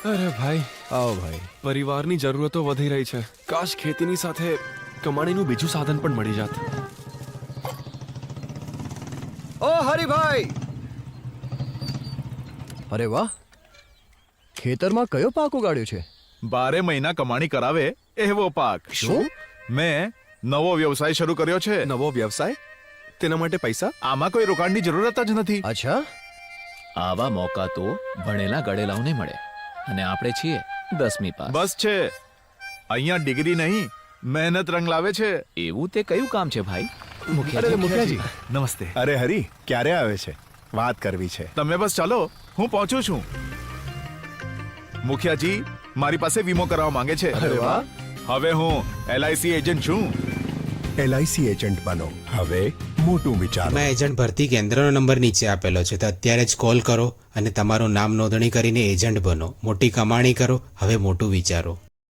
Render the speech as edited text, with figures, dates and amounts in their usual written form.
અરે ભાઈ, આવો ભાઈ. પરિવારની જરૂરતો વધી રહી છે. કાશ ખેતીની સાથે કમાણીનું બીજું સાધન પણ મળી જાત. ઓ હરિભાઈ, અરે વાહ, ખેતરમાં કયો પાક ઉગાડ્યો છે? 12 મહિના કમાણી કરાવે એવો પાક. શું? મેં નવો વ્યવસાય શરૂ કર્યો છે. નવો વ્યવસાય? તેના માટે પૈસા? આમાં કોઈ રોકાણની જરૂરત જ નથી. અચ્છા, આવા મોકા તો ભણેલા ગળેલાઓને મળે અને આપણે છીએ 10મી પાસ. બસ છે, અહીંયા ડિગ્રી નહીં મહેનત રંગ લાવે છે. એવું તે કયું કામ છે ભાઈ? અરે મુખિયાજી, નમસ્તે. અરે હરી, ક્યારે આવે છે? વાત કરવી છે. તમે બસ ચાલો, હું પહોંચું છું. મુખિયાજી મારી પાસે વીમો કરાવવા માંગે છે. અરે વાહ. હવે હું LIC એજન્ટ છું. LIC એજન્ટ બનો, હવે મોટું વિચારો. એમાં એજન્ટ ભરતી કેન્દ્રનો નંબર નીચે આપેલો છે, તો અત્યારે જ કોલ કરો અને તમારું નામ નોંધણી કરીને એજન્ટ બનો. મોટી કમાણી કરો, હવે મોટું વિચારો.